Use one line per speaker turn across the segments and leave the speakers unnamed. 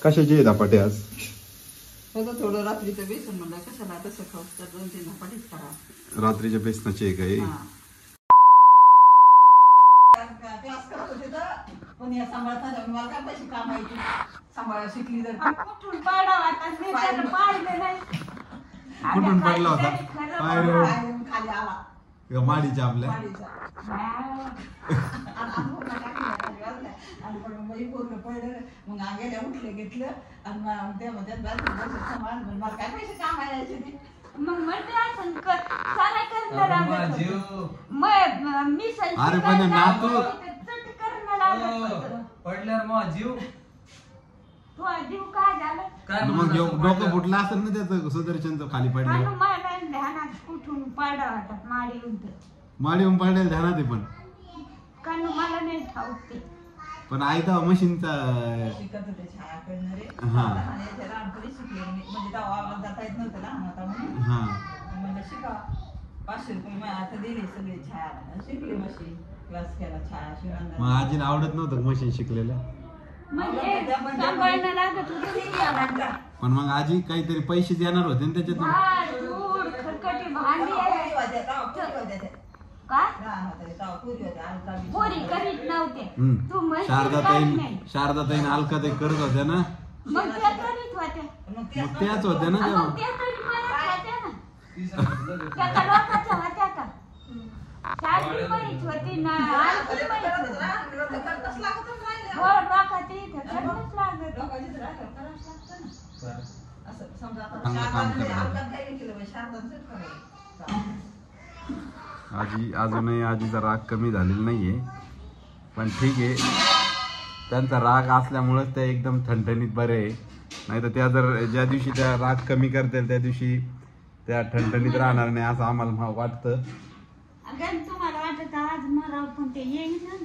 कशाचे आहे धपाटे आज?
थोडं रात्रीचं बेसन म्हणलं कशाला तसं खाऊ तर 2-3 धपाटेच करा.
रात्रीच्या बेसनाचे आहे काय?
क्लास करत होते तर पण या सांभाळता मला काय पैसे काम आहे सांभाळा शिकली तर
कुठून पडला होता मी त्याला पाहिलं नाही.
कुठून पडला होता?
खाली आला
माडीच्या आपल्या
आणि पूर्ण पडलं मग गेल्या उठले घेतलं आणि ते मला काय पैसे काम आहे
मग म्हणते असं सारा करणार मी
अरे पण नातू
पडल्यावर मग जीव
तू जीव काय झालं
काय
मग डोकं फुटलं असेल ना त्याचं सुदर्शनचं खाली पडलं.
मला ध्यानात कुठून पडला होता
माडी येऊन पडलेलं ध्यानात आहे पण
कारण मला नाही ठाऊक ते
पण आई तर मशीनचा
शिकत होते छाया करणं रे
हा
लहानपणी शिकले म्हणजे तेव्हा आम्हाला जाता येत नव्हतं लहान होता म्हणून
हा
म्हणलं शिका 500 रुपये मला आता दिले सगळे छाया शिकले मशीन क्लास केला छाया शिवण.
मग आजीला आवडत नव्हतं मशीन शिकलेलं
सांभाळणं लागत होतं.
पण मग आजी काहीतरी पैसे देणार होते ना त्याच्यातून.
खरकटी भांडी पोरी करीत नव्हते.
शारदाताईन अलका ते करत होत्या ना
मग त्या करीत होत्या
मग त्याच होत्या ना तेव्हा.
त्या तरी म्हणत होत्या ना त्या लोकांच्या होत्या का शादी करीत होती ना अलकी गोड बाकाती करणंच लागत.
आजी अजूनही आजीचा राग कमी झालेला नाहीये पण ठीक आहे त्यांचा राग असल्यामुळेच त्या एकदम ठणठणीत बरे आहे. नाही तर त्या जर ज्या दिवशी त्या राग कमी करतील त्या दिवशी त्या ठणठणीत राहणार नाही असं आम्हाला वाटतं.
तुम्हाला वाटत आज मराव पण ते येईल ना.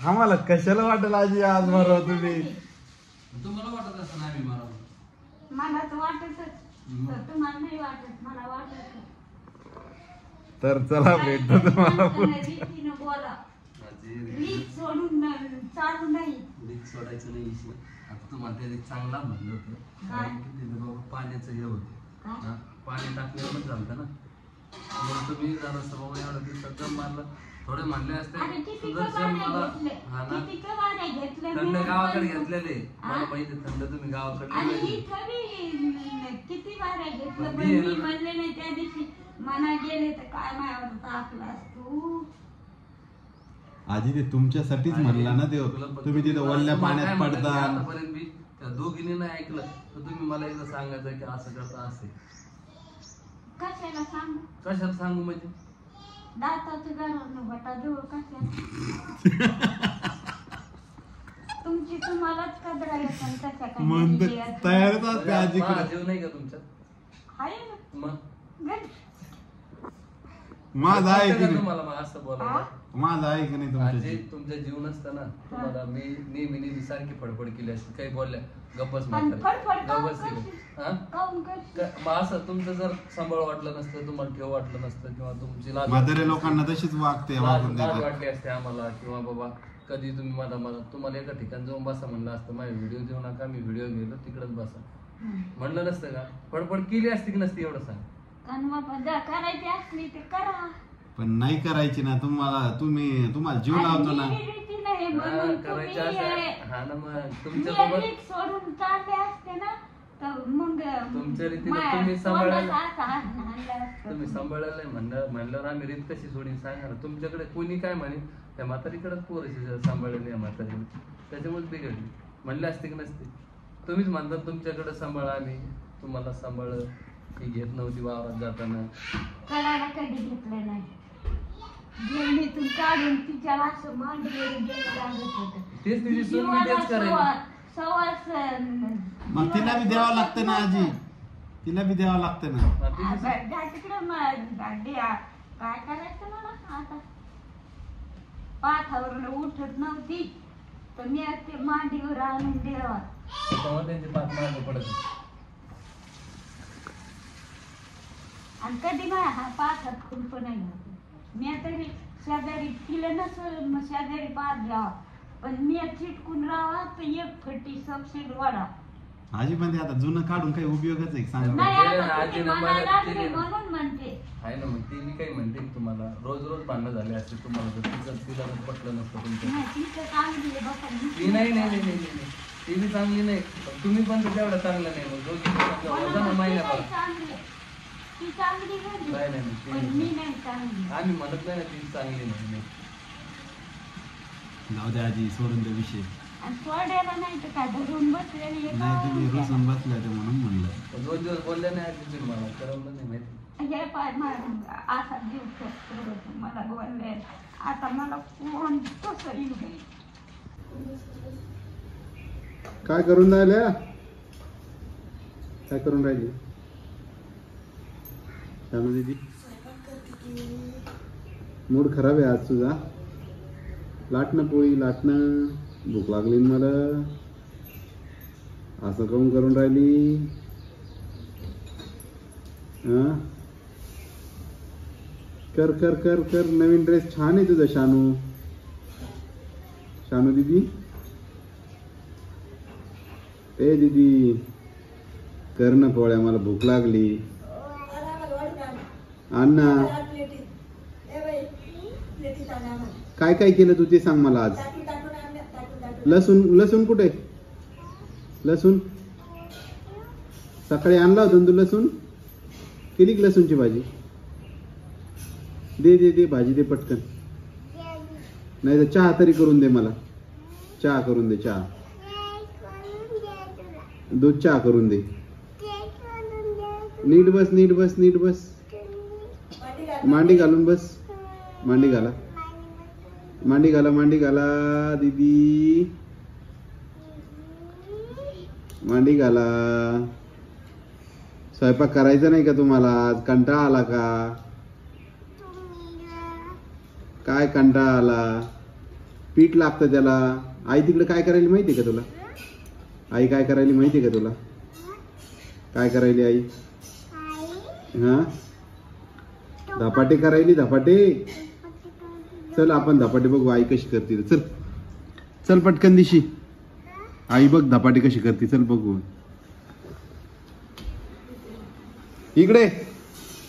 आम्हाला कशाला वाटेल आजी आज मराव तुम्ही.
तुम्हाला वाटत असं नाही मारा
मला तर वाटतच तुम्हाला नाही वाटत मला वाटत.
तर चला भेटतो तुम्हाला
बोला रीत सोडून चालू नाही.
रीत सोडायचं नाही. आता तुम्हाला ते चांगला म्हणलं होतं पाण्याचं हे होतं पाणी टाकल्यावर पण चालतं ना मग तुम्ही जरा बाबा एवढं दिवसात मारलं थोडे म्हणले असते हा ना थंड गावाकडे घेतलेले मला माहिती थंड तुम्ही गावाकडे
किती बाऱ्या घेतलं पण मी म्हणले नाही त्या दिवशी मना गेले तर काय माझ्यावर टाकलास तू.
आजी ते तुमच्यासाठीच म्हणला ना ते तुम्ही तिथे वल्ल्या पाण्यात पडता.
आतापर्यंत मी त्या दोघींनी नाही ऐकलं तर तुम्ही मला एकदा सांगायचं की असं करता असे.
कशाला सांगू
कशाला सांगू म्हणजे
दाताचं घरानं भटा देऊ कशाला तुमची तुम्हालाच कदरायचं कशा काय
तयारच असते आजीकडे.
जीव नाही का तुमच्यात
आहे ना
मग
माझं आहे की
तुम्हाला असं बोला
माझं आहे की नाही
आजी तुमच्या जीव नसतं ना तुम्हाला मी नेहमी सारखी फडफड केली असते काही बोलल्या गप्पच असं तुमचं जर सांभाळ वाटलं नसतं तुम्हाला ठेव वाटलं नसतं किंवा तुमची
म्हातारे लोकांना तशीच वागते
वाटली असते आम्हाला किंवा बाबा कधी तुम्ही मला तुम्हाला एका ठिकाणी जाऊन बसा म्हणलं असतं माझे व्हिडिओ देऊ नका मी व्हिडिओ गेलो तिकडेच बसा म्हणलं नसतं का फडफड केली असती की नसती एवढं सांग.
करायची असली ते करा
पण नाही करायची ना तुम्हाला जीव लावतो ना
सोडून चालले असते ना तर मग
तुमच्या रीतीने तुम्ही सांभाळायला म्हणल्यावर आम्ही रीत कशी सोडून सांगा ना. तुमच्याकडे कोणी काय म्हणे त्या म्हातारीकडेच पोरशी सांभाळलेली आहे म्हातारीने त्याच्यामुळे बिघडली म्हणले असते की नसते. तुम्हीच म्हणतात तुमच्याकडे सांभाळा आम्ही तुम्हाला सांभाळ ही घेत नव्हती वावरात जाताना
करायला कधी घेतलं नाही. जेवणीतून काढून तिच्या असं मांडीवर गेलं लागत होतं
तेच तिची सून मी तेच करायला
सवास
मग तिला बी द्यावं लागतं ना आजी तिला बी द्यावं लागतं ना.
तिकडे काय करायचं मला आता पाठावरून उठत नव्हती तर मी ते मांडीवर आणून द्यावा
त्यांची पाठ मागे पडत
आणि कधी माझ्या हा पाठात खुलप नाही मी तरी शेजारी तिला नसल मग शेजारी पाठ घ्यावा पण मी चिटकून राहा तर एक फटी सबसिड वाढा
आजी पण ते आता जुनं काढून काही उपयोगच आहे सांगा.
नाही
केलं ना,
आता
आजी
तुम्ही
ना
म्हणायला
मदत
लागले
केली ना.
म्हणून म्हणते.
आहे ना, मग ती मी काही म्हणते की तुम्हाला रोज रोज भांडणं झाले असते तुम्हाला जर तिला जर पटलं नसतं तुमचं.
नाही, तिचं चांगली आहे बाबा.
ती नाही ती बी चांगली नाही, पण तुम्ही पण तर तेवढं चांगलं नाही. मग दोघी
म्हणून
वजन
ती
महिना
नाही
बघा.
चांगली. ती चांगली झाली.
नाही, नाही, ती
पण
नाही.
मी नाही चांगली.
आम्ही म्हणत नाही ना ती चांगली नाही.
जाऊ द्या आजी सोडून द्या विषय.
आणि सोडायला नाही तर काय धरून बसलेली आहे
नाही तुम्ही
का?
रुसून बसल्या ते म्हणून म्हणलं.
पण 2 दिवस बोलले नाही आधी तुम्ही मला, करमलं नाही माहिती.
हे पाय असा जीव करतो मला बोलले. आता मला कोण कसं येऊ दे.
काय करून राहिल्या? काय करून राहिली शानू दीदी? मूड खराब आहे आज तुझा. लाटणं पोळी लाटणं, भूक लागली ना मला. असं काऊन करून राहिली? हा कर कर कर कर. नवीन ड्रेस छान आहे तुझा शानू. शानू दीदी, ए दीदी कर ना पोळ्या, मला भूक लागली. अण्णा काय काय केलं तू ते सांग मला आज. लसूण कुठे? लसूण सकाळी आणला होता तू लसूण? केली की लसूणची भाजी? दे दे दे भाजी दे पटकन. नाही तर चहा तरी करून दे मला. चहा करून दे. चहा दूध चहा करून दे. नीट बस नीट बस नीट बस. मांडी घालून बस. मांडी घाला मांडी घाला मांडी घाला दीदी. मांडी घाला. स्वयंपाक करायचा नाही का तुम्हाला आज? कंटाळा आला का? काय कंटाळा आला? पीठ लागतं त्याला. आई तिकडे काय करायला माहितीये का तुला? आई काय करायला माहितीये का तुला? काय करायली आई? हा धपाटे करायली. धपाटे. चल आपण धपाटे बघू आई कशी करते. चल चल पटकन दिशी. आई बघ धपाटे कशी करते. चल बघू. इकडे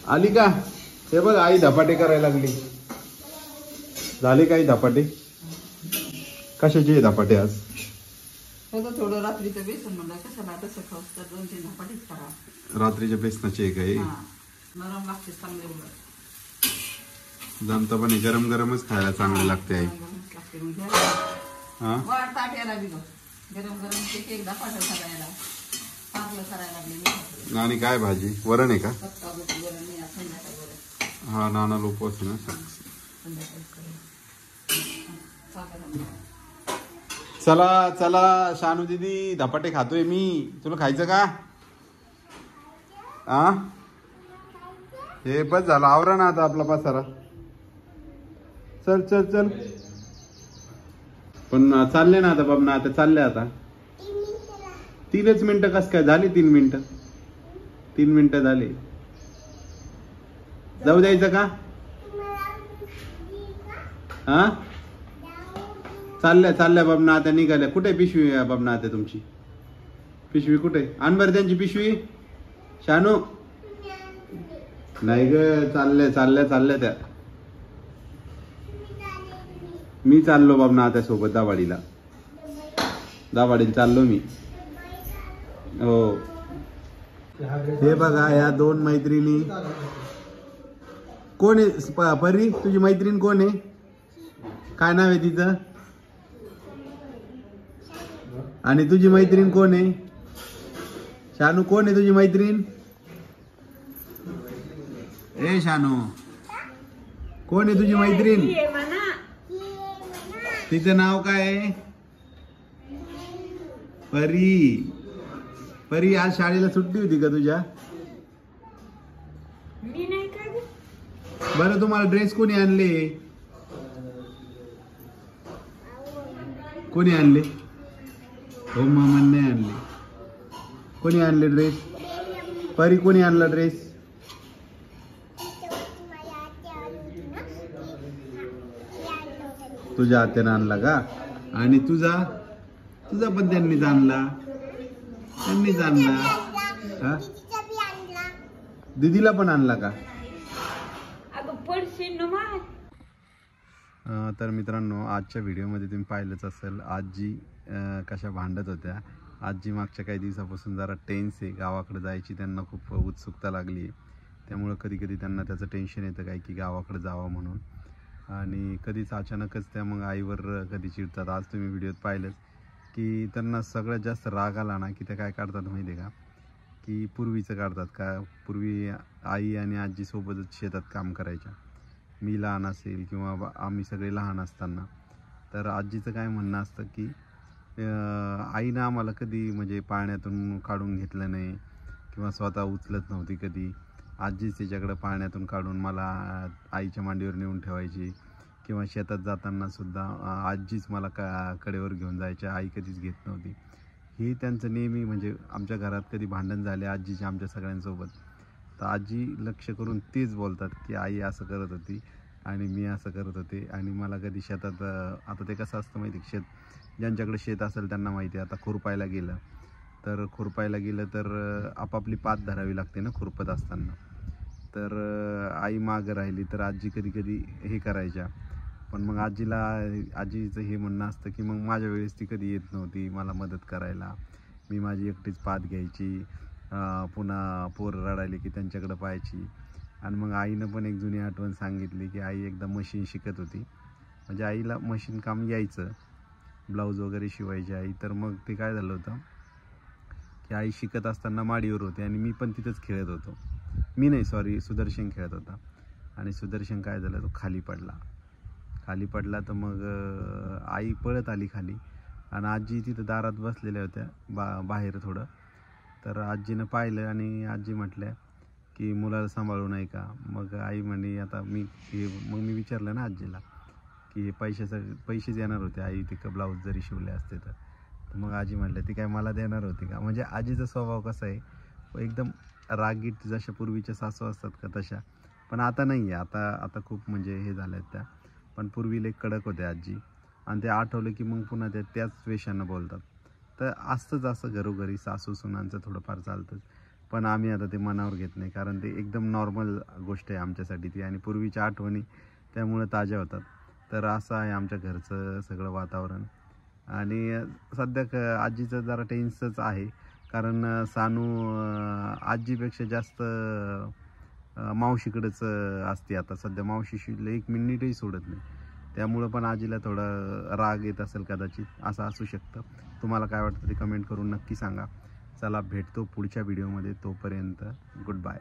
आली का? हे बघ आई धपाटे करायला लागली. झाले काही धपाटे? कशाचे धपाटे आज?
थोडं रात्रीचं बेसन म्हणलं कशाला तसं खाऊस तर 2-3 धपाटेच करा.
रात्रीच्या बेसनाचे काय?
नरम लागते चांगले.
जमतं पण गरम गरमच खायला चांगले लागते आई. हा
वाढ ताट यायला बी गरम गरम एक धपाटा करायला चांगलं करायला लागले.
आणि काय भाजी? वरण आहे का?
वरण नाही, संध्याकाळी वरण.
हा नाना लोक असते ना.
संध्याकाळी
चला चला शानू दीदी धपाटे खातोय मी. तुला खायचं का? आ हे बस झालं. आवरा ना आता आपला पसारा. चल चल चल. पण चालले ना आता बाबा. आता चालले आता. 3च मिनिटं कस काय झाली? 3 मिनिटं. 3 मिनिटं झाली. जाऊ द्यायचं का? हा चालल्या बाबना आता निघाल्या. कुठे पिशवी बाबना आता तुमची? पिशवी कुठे? आण बरं त्यांची पिशवी. शानू नाही ग. चालल्या त्या. मी चाललो बाबना आता सोबत दावाडीला. चाललो मी. हो हे बघा या 2 मैत्रिणी. कोण आहे परी? तुझी मैत्रीण कोण आहे? काय नाव आहे तिचं? आणि तुझी मैत्रीण कोण आहे? शानू कोण आहे तुझी मैत्रीण? ए शानू कोण आहे तुझी मैत्रीण? तिचं नाव काय आहे? परी. परी आज शाळेला सुट्टी होती का तुझ्या?
मी नाही का ग?
बरं तुम्हाला ड्रेस कोणी आणले? कोणी आणले? हो मामाने नाही आणले. कोणी आणले ड्रेस? परी कोणी आणला ड्रेस? तुझ्या आत्यानं आणला का? आणि तुझा पण त्यांनीच आणला. त्यांनीच आणला. हा? दीदीला पण आणला का?
अगं पडशील ना माय.
तर मित्रांनो, आजच्या व्हिडिओमध्ये तुम्ही पाहिलंच असेल आजी कशा भांडत होत्या. आजी मागच्या काही दिवसापासून जरा टेन्स आहे. गावाकडे जायची त्यांना खूप उत्सुकता लागली आहे. त्यामुळं कधी कधी त्यांना त्याचं टेन्शन येतं काय की गावाकडे जावं म्हणून. आणि कधीच अचानकच त्या मग आईवर कधी चिडतात. आज तुम्ही व्हिडिओत पाहिलंच की त्यांना सगळ्यात जास्त राग आला ना की ते काय काढतात माहिती आहे का, की पूर्वीचं काढतात. का पूर्वी आई आणि आजी सोबतच शेतात काम करायच्या. मी लहान असेल किंवा आम्ही सगळे लहान असताना, तर आजीचं काय म्हणणं असतं की आईनं आम्हाला कधी म्हणजे पाळण्यातून काढून घेतलं नाही किंवा स्वतः उचलत नव्हती कधी. आजीच तिच्याकडं पाळण्यातून काढून मला आईच्या मांडीवर नेऊन ठेवायची किंवा शेतात जाताना सुद्धा आजीच मला कडेवर घेऊन जायची. आई कधीच घेत नव्हती. ही त्यांचं नेहमी म्हणजे आमच्या घरात कधी भांडण झाले आजीचे आमच्या सगळ्यांसोबत, तर आजी लक्ष करून तेच बोलतात की आई असं करत होती आणि मी असं करत होते. आणि मला कधी शेतात आता ते कसं असतं माहिती, शेत ज्यांच्याकडे शेत असेल त्यांना माहिती आहे. आता खुरपायला गेलं तर आपापली पात धरावी लागते ना खुरपत असताना. तर आई मागं राहिली तर आजी कधी कधी हे करायच्या. पण मग आजीचं हे म्हणणं असतं की मग माझ्या वेळेस ती कधी येत नव्हती मला मदत करायला. मी माझी एकटीच पात घ्यायची. पुन्हा पोरं रडायले की त्यांच्याकडं पाहायची. आणि मग आईनं पण एक जुनी आठवण सांगितली की आई एकदा मशीन शिकत होती. म्हणजे आईला मशीन काम यायचं, ब्लाऊज वगैरे शिवायची आई. तर मग ते काय झालं होतं की आई शिकत असताना माडीवर होते आणि मी पण तिथंच खेळत होतो. मी नाही, सॉरी, सुदर्शन खेळत होता. आणि सुदर्शन काय झालं, तो खाली पडला. तर मग आई पळत आली खाली आणि आजी तिथं दारात बसलेल्या होत्या बाहेर थोडं. तर आजीनं पाहिलं आणि आजी म्हटल्या की मुलाला सांभाळू नाही का. मग आई म्हणे आता मी विचारलं ना आजीला की पैसेच येणार होते आई ते ब्लाऊज जरी शिवले असते तर. मग आजी म्हटलं ती काय मला देणार होती का. म्हणजे आजीचा स्वभाव कसा आहे, एकदम रागीट, जशा पूर्वीच्या सासू असतात का तशा. पण आता नाही आहे. आता खूप म्हणजे हे झालं आहेत त्या. पण पूर्वी लई कडक होत्या आजी. आणि ते आठवलं की मग पुन्हा त्याच वेशानं बोलतात. तर असतंच असं घरोघरी सासू सुनांचं थोडंफार चालतंच. पण आम्ही आता ते मनावर घेत नाही, कारण ते एकदम नॉर्मल गोष्ट आहे आमच्यासाठी ती. आणि पूर्वीच्या आठवणी त्यामुळं ताज्या होतात. तर असं आहे आमच्या घरचं सगळं वातावरण. आणि सध्या आजीचं जरा टेन्सच आहे, कारण सानू आजीपेक्षा जास्त मावशीकडेच असते आता सध्या. मावशीशी 1 मिनिटही सोडत नाही. त्यामुळं पण आजीला थोडा राग येत असेल कदाचित, असं असू शकतं. तुम्हाला काय वाटतं ते कमेंट करून नक्की सांगा. चला भेटतो पुढच्या व्हिडिओमध्ये. तोपर्यंत गुड बाय.